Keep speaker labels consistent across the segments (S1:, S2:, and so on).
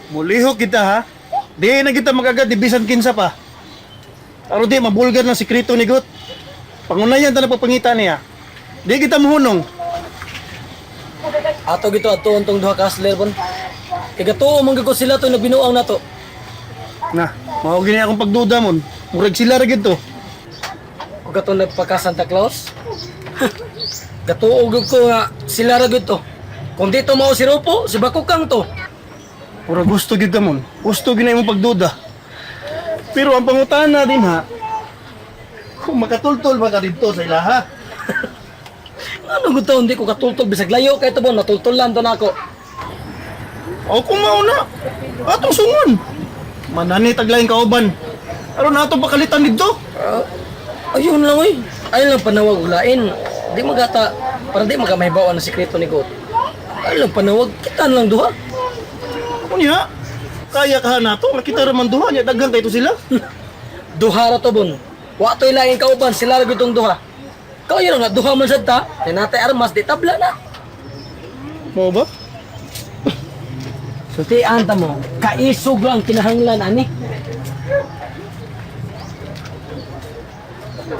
S1: Mulihok kita ha. Di na kita magagad dibisan kinsa pa. Aro di mabulgar ng sikreto ni Gut. Pangunayan ta na pagpangita niya. Di kita muhunong.
S2: Ato gito ato untong duha ka hustler bon. Kagatuo man gyud ko sila to nagbinuang nato.
S1: Na, mao gini akong pagduda mon. Murag sila ra gid to.
S2: Kung kato nagpaka Santa Claus. Gatuo gyud ko nga sila ra gyud to. Kung dito mao si Rupo, si Bakukang to.
S1: Murag gusto gid ka mon. Gusto gina imong pagduda. Pero ang pangutana din ha. Kung makatultol ba ka dito sa ilaha?
S2: Ano gud to hindi ko katultol bisag layo kay to bon natultolan to nako.
S1: O kung mauna. Atong sungon. Manani taglaing kauban. Aron nato pakalitan dito.
S2: Ayun lang oy. Ayun lang panawag ulain. Di magata para di magamahibaw ang sikreto ni God. Ayun lang panawag kita lang duha.
S1: Kunya, kaya ka nato. Nakita raman duha niya. Daghan kayo sila.
S2: Duha ra to bon. Wa to'y laing kauban sila ra gyud tong duha. Kaya nga duha man sad ta. Tinatay armas di tabla na.
S1: Mo ba?
S2: So ti anta mo, kaisog lang kinahanglan ani.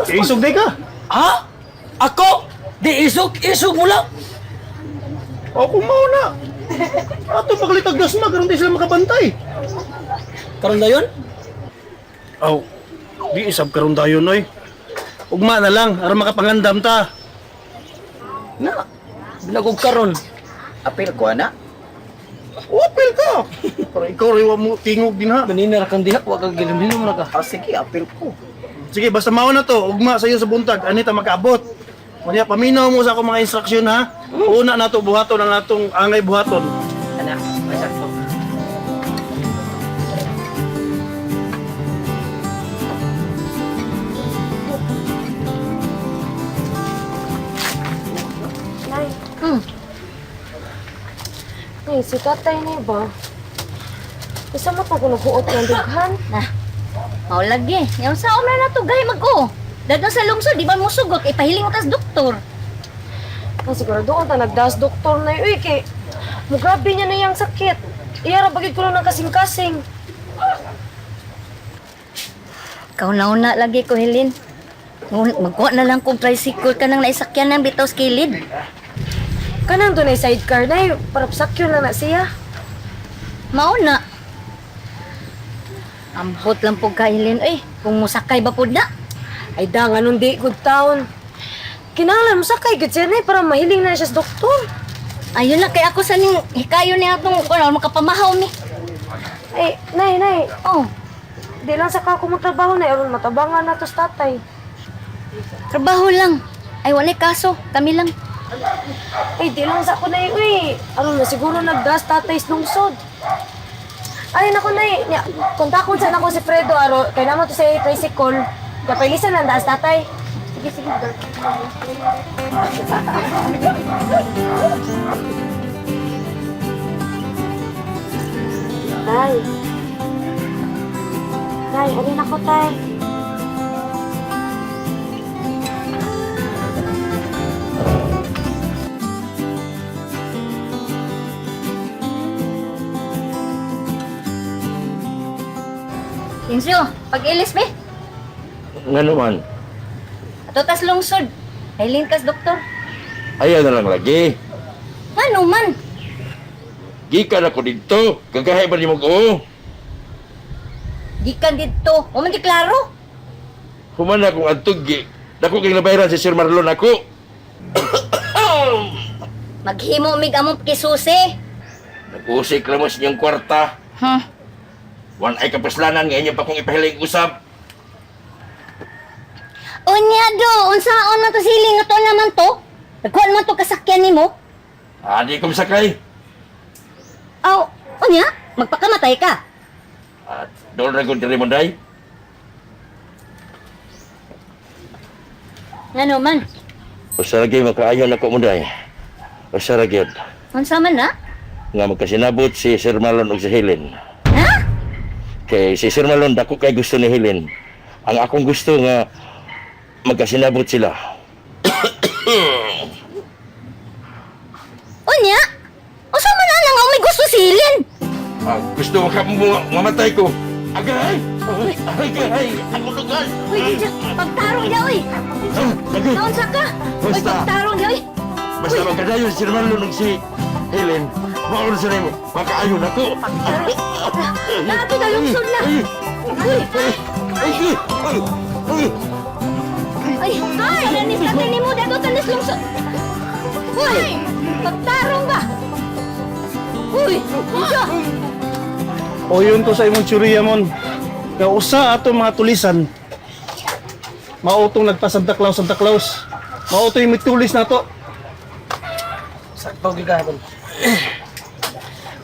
S1: Isog day ka.
S2: Ha? Ako? Di isog mo lang.
S1: O kung mauna. Ato pakalitag dasma. Karoon di sila makabantay.
S2: Karon dayon?
S1: Aw, di isab karon dayon oy. Ugma na lang aron makapangandam ta.
S2: Na. Bilagog karon.
S3: Apil ko ana.
S1: Opel ka. Para ikaw rin wa mo tingog din ha.
S2: Manina ra kang diha wa kag gilim-hinom ra ka.
S3: Ah, sige, apil ko.
S1: Sige, basta mao na to. Ugma sa iyo sa buntag. Ani ta makaabot. Kunya paminaw mo sa akong mga instruksyon ha. Una na to buhaton ang atong angay buhaton.
S3: Ana, masak ko.
S4: Nay. Nay, si tatay na ba? Isa mo pag nahuot ng dughan?
S5: Mao lagi. Yung sa na nato gahi mag-o. Dadang sa lungsod, di ba mo sugok, ipahiling mo tas doktor.
S4: Ay, siguro doon ta nagdas doktor na yun. Kay, mugrabe niya na yung sakit. Iyara bagay ko lang ng kasing-kasing.
S5: Kauna-una lagi ko, Helin. Magkuha na lang kong tricycle ka nang naisakyan ng bitaw sa kilid.
S4: Kanang doon ay sidecar na yun. Para sakyo na na siya.
S5: Mauna. Ambot lang po ka, Helin. Uy, kung musakay ba po na?
S4: Ay, da, nga nun di, good town. Kinahanglan mo sakay, good siya na para mahiling na siya sa doktor.
S5: Ayun na, kaya ako sa ning hikayo niya itong makapamahaw ni.
S4: Ay, nay.
S5: Oh,
S4: Di lang sa kako mo trabaho na. Aron matabangan na to sa tatay.
S5: trabaho lang. Ay, wala kaso. Kami lang.
S4: Ay, di lang sa ako na yun eh. Aron na siguro nagdas tatay sa lungsod. Ay, naku na eh. Kontakon saan ako si Fredo. Aro, kaya naman to sa tricycle. Kapilisan lang daas tatay. Sige. Tay. Tay, alin ako, tay.
S5: Insyo, pag-ilis, be.
S6: Nga naman,
S5: Ato tas lungsod. Hiling kas doktor.
S6: ayaw na lang lagi.
S5: Ano man?
S6: Gikan ako dito, kagahay ba ni mag-o?
S5: Gikan dito. O man di klaro.
S6: Humana akong antog, dako kang nabayaran si Sir Marlon ako.
S5: Maghimo mig among kisusi.
S6: Nag-usik lang mo sa inyong kwarta. Wan ay kapaslanan, ngayon pa kong ipahiling usap.
S5: Unya do, unsaon man to siling ato naman to? Nagkuhan man to kasakyan nimo?
S6: Di ko masakay.
S5: Aw, unya, magpakamatay ka.
S6: At doon na kong tirimonday.
S5: Ano man?
S6: Usa lagi makaayon ako munday. Usa lagi yun.
S5: Unsa man na?
S6: Nga magkasinabot si Sir Marlon ug si Helen.
S5: Ha?
S6: Kay si Sir Marlon, dako kay gusto ni Helen. Ang akong gusto nga magkasinabot sila.
S5: Unya? Unsa man na nga may gusto silin?
S6: Gusto mo mamatay ko. Agay! Agay! Ako lugar!
S5: Uy, Kinsa, pagtarong niya, uy! Naon sa ka? Uy,
S6: Basta.
S5: pagtarong niya, uy!
S6: Basta magkadayon si Marlon ng si Helen. Mauna sa mo. Makaayon ako.
S5: Nato na lungsod na! Uy! Ay, kananis natin ni mo, dago tanis lungsod! Uy! Pagtarong ba? Uy! Kinsa!
S1: O yun to sa imong tsuriya mon. Nga usa ato mga tulisan. Mautong nagpa Santa Claus. Mauto yung mitulis na to.
S2: Sakto gigahon.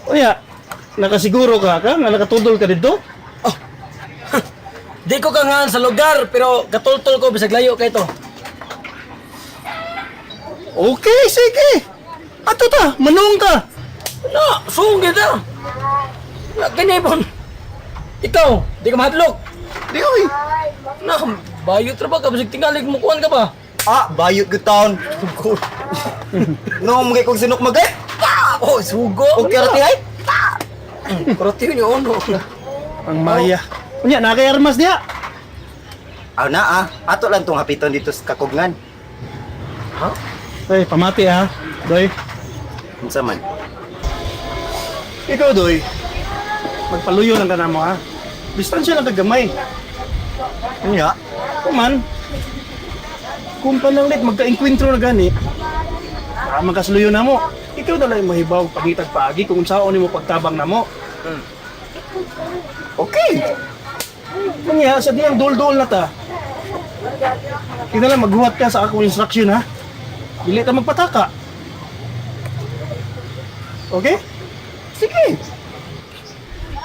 S1: Uya, nakasiguro ka nga nakatudol ka dito?
S2: Di ko kangahan sa lugar, pero katultol ko bisag layo kay to.
S1: Okay, sige. Ato ta, manung ka.
S2: Na, sugid ah. Na kinibon. Ikaw, di ka mahadlok.
S1: Di oy.
S2: Na, bayot ra ba ka bisag tingalig mo kuan ka ba?
S3: Ah, bayot ko taon. No, mga kong sinok magay.
S2: Oh, sugo.
S3: Okay, rati ay.
S2: Karati niyo ono.
S1: Ang maya. Unya, nakay armas niya.
S3: Aw na ato lang tong hapiton dito sa kakugngan.
S1: Ay, pamati ha. Doy.
S3: Unsa man?
S1: Ikaw, Doy. Magpaluyo lang ka na mo ha. Distansya lang kagamay.
S3: Unya?
S1: Kuman. Kung pananglit, magka-enkwentro na gani. Magkasluyo na mo. Ikaw na lang mahibaw pagitag paagi kung saan mo pagtabang na mo.
S3: Okay.
S1: Kanya, sa diyang dol-dol na ta. Kita lang maghuhat ka sa akong instruction ha. Dili ta magpataka. Okay? Sige.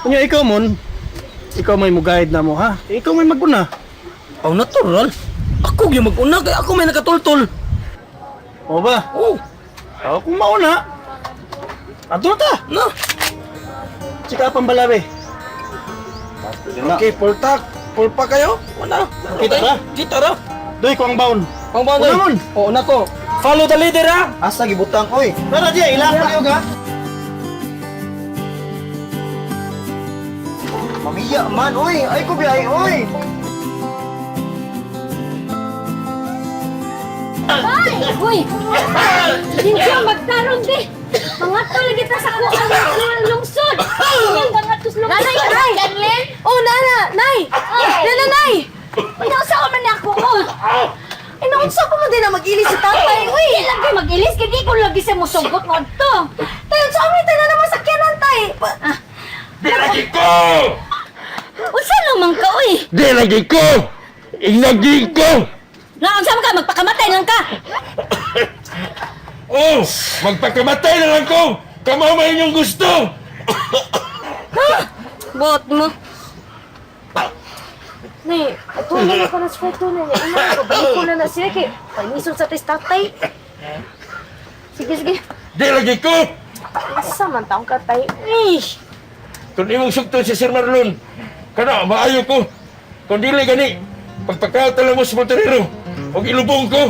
S1: Kanya ikaw mon, ikaw may mugayad na mo ha. Ikaw may maguna.
S2: Oh, natural. Ako gyud mag-una kay ako may nakatultol.
S1: O ba?
S2: Oh,
S1: O kung mauna. Ato na ta.
S2: na.
S1: Sika pambalawe.
S2: Okay, pultak. Pulpa kayo? Wala.
S1: Kita ra?
S2: Kita ra.
S1: Doy ko ang baon.
S2: Pang bawon.
S1: Una mon.
S2: Oh, nako. Follow the leader ha.
S3: Asa gibutang oy.
S1: Tara diya, ilang paliw ka.
S3: Mamiya man oy. Ay ko biyay oy.
S5: Ay! Uy! Kinsa, magtarong di! Mangato lagi ta sa kuha ng lungsod! Ang gangatos lungsod! Nanay! Nanay! Kanlen? Oh, nana! Nay! Nana, nay! Inausa ko man ako, oh! Inausa ko man din na mag-ilis si tatay, uy! Lagi mag-ilis, kaya ko lagi siya musugot mo ito! Tayo, sa amin, tayo na naman sakyanan, tay!
S6: Di lagi ko!
S5: Unsa naman ka, uy!
S6: Di lagi ko! Ilagi ko!
S5: Naunsa ka, magpakamatay lang ka!
S6: Oh! Magpakamatay na lang ko! Kamaw may inyong gusto!
S5: Bot mo!
S4: Nay, ato na ako na sa photo na niya. Ina, pabalik ko na siya kay panisod sa tes tatay. Sige, sige.
S6: Di lagi ko!
S4: Asa man taong katay.
S6: Kung imong sugto si Sir Marlon, kana, maayo ko. Kung dili gani, pagpakaw tala mo sa motorero, huwag ilubong ko.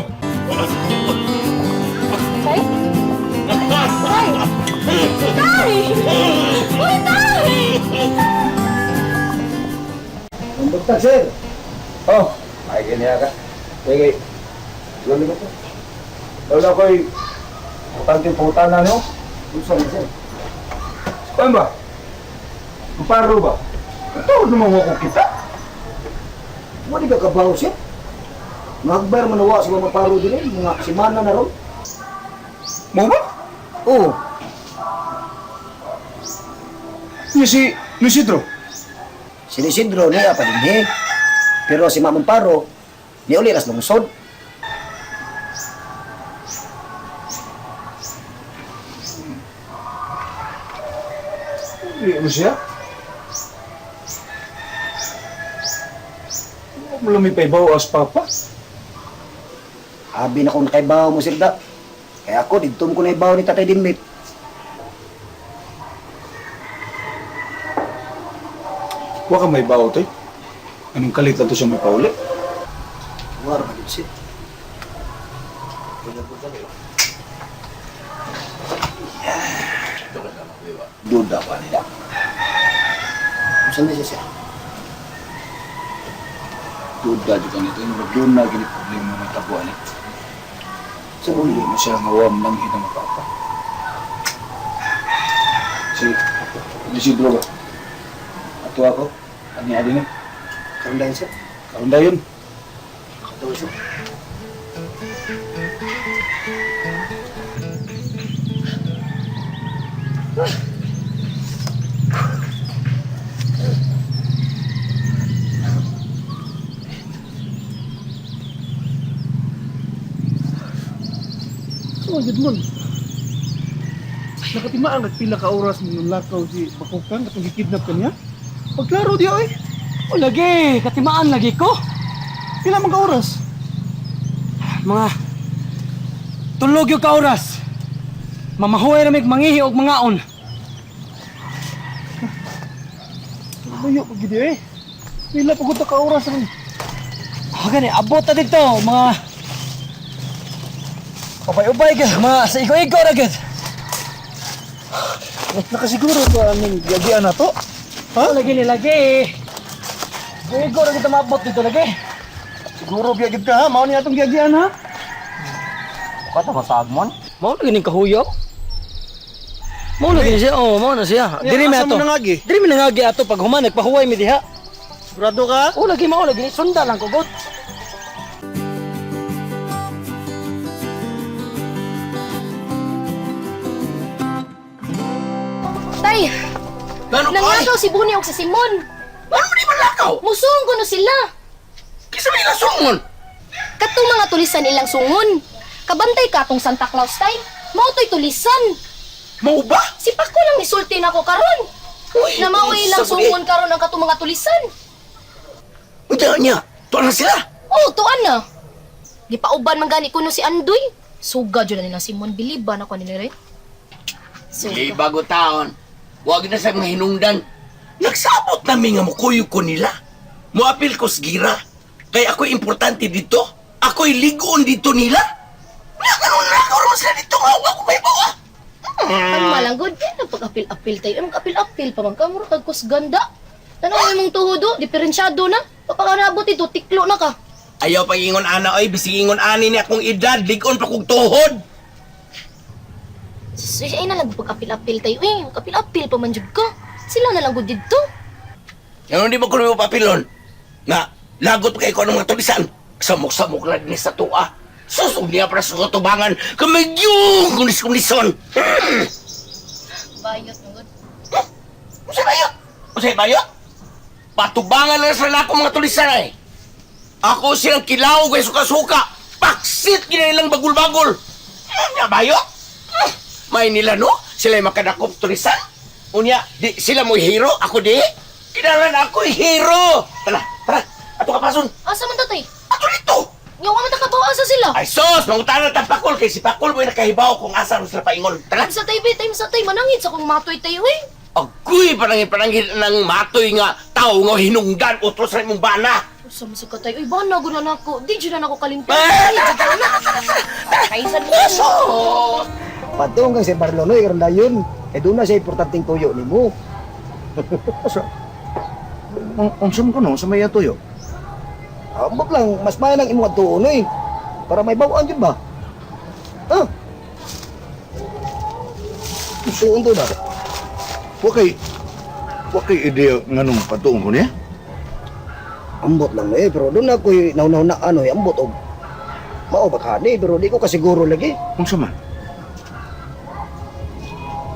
S4: Tay? Tay! Tay! Uy, tay!
S3: Dokter sir. Oh, ay ganyan ka. Sige. Gawin mo to. Wala ko'y putang putan na no? Gusto mo sir. Saan ba? Paro ba? Ito naman ako kita. Wala ka kabaw siya. Magbar manawa sa mga paro din mga simana na ron. Mo ba? Oo. Si Isidro. Si Isidro niya pa din pero si Mamang Paro ni uli ras lungsod. Ano siya? Belum may paibaw as papa? Abi na kung nakaibaw mo sirda. Kaya ako, dito mo ko naibaw ni Tatay Dinmit.
S7: Huwag kang may bawo, Toy. Anong kalit lang to siya may pauli?
S3: War ka dito siya. Duda pa nila.
S2: Saan siya siya?
S7: Duda juga nito. Doon na gini problema ng tabuan eh. Sa uli mo siya ngawam ng hitang mapapa. Si Isidro ba? Ato ako. Ani adin eh.
S2: Kaundahin siya.
S7: Karon dayon.
S2: Katawa siya.
S1: So, good mo. Nakatimaan nagpila ka oras ng lakaw si Bakukang katong gikidnap kaniya. Pagklaro di oy.
S2: O lagi, katimaan lagi ko.
S1: Pila man ka oras?
S2: Mga tulog yung kauras. Mamahuay na may mangihi og mga on.
S1: Layo pag gidi eh. Pila pagod ka oras ron.
S2: Gani, abot na dito, mga ubay-ubay ka, mga sa ikaw-ikaw na gid.
S1: Nakasiguro ba ang gagian na to?
S2: Ha? Lagi ni lagi. Ikaw-ikaw na kita maabot dito lagi.
S1: Siguro biyagid ka ha, mao ni atong gagian ha.
S2: Kata masagmon? Mao na gining kahuyaw. Mao na gini siya, mao na siya. Diri mi
S1: asa
S2: ato.
S1: mo nangagi?
S2: Diri mi nangagi ato pag human nagpahuway mi diha.
S1: Sigurado ka?
S2: O lagi mao lagi sunda lang ko god.
S5: Tay, nangagaw si Buni og si Simon.
S6: Ano di man lakaw?
S5: Musong ko no sila.
S6: Kisa may nasungon.
S5: Katong mga tulisan ilang sungon. Kabantay ka atong Santa Claus, tay. Mao to'y tulisan.
S6: Mau ba?
S5: Si Paco lang nisulti na ko karon. Na mao ilang sungon karon ang katong mga tulisan.
S6: Unya niya. Tuwa na sila.
S5: Oh, tuan na. Gipauban man gani kuno si Andoy. Suga jud na nila Simon, biliban ako nila rin.
S6: Di bago taon. Huwag na sa mga hinungdan. Nagsabot namin nga mukuyog ko nila. Muapil ko sa gira. Kaya ako'y importante dito. Ako'y ligon dito nila. Nakaroon naman sila dito nga. Ako may bawa.
S5: Ang malanggod, yan ang pag-apil-apil tayo. Ang apil-apil pa man ka, mura kagkos ganda. Tanaw mong tuhodo, diferensyado na. Papakarabot ito, tiklo na ka.
S6: Ayaw pang ingon ana oy. Bisingon ani ni akong edad. Ligon pa kong tuhod.
S5: Ay na lang pag-apil-apil tayo eh. Apil-apil pa man jud ka. Sila na lang gud dito.
S6: Ano di mo kuno papilon? Nga, lagot kay ko ng mga tulisan. Samok-samok lang ni sa tua. Susog niya para sa kutubangan. Kamagyong kunis-kunison.
S5: Bayot na gud.
S6: Usay bayot? Usay bayot? Patubangan na sa ako mga tulisan ay. Ako silang kilaw kay suka-suka. Paksit kinailang bagul-bagul. Nga bayot? May nila no? Sila'y makadakop tulisan. Unya, di sila mo'y hero, ako di. Kinalan ako'y hero. Tara, tara. Ato ka pason.
S5: Asa man tatay?
S6: Ato dito.
S5: Nga man takabawa sa sila.
S6: Ay sos, mangutana ta Pakol. Kay si Pakol mo'y nakahibaw kung asa rin sila paingon. Tara.
S5: Sa tay, time sa tay, manangit sa kong matoy tayo eh.
S6: Agoy, panangin ng matoy nga tao nga hinungdan. Utros rin mong bana.
S5: Sa masig ka tayo, ay bana gunan ako. Di dyan na ako kalimtan.
S6: Eh!
S5: Kaisan mo.
S6: Sos!
S2: Patong kang si Marlonoy karon dayon. Eh doon na siya importanteng tuyo nimo.
S3: Ang sum ko no, sa may tuyo.
S2: Ambot lang, mas mayan ang imong tuon eh. Para may bawaan jud ba? Ha?
S3: Suon to na. Wakay ideya nga nung patuong ko niya.
S2: Ambot lang eh, pero doon ako'y naunaw na ano eh, ambot og mao ba kani, pero di ko kasiguro lagi.
S3: Ang sama.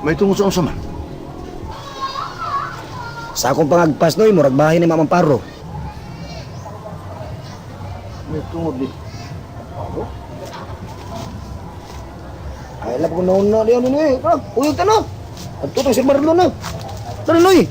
S3: May tungkol sa sama.
S2: Sa akong pangagpas noy, murag bahay ni Mamang Paro.
S3: May tungkol di.
S2: Ay, lap ko nauna diyan ni. Uyog ta na. Adto si Marlon na. Dali, Loy.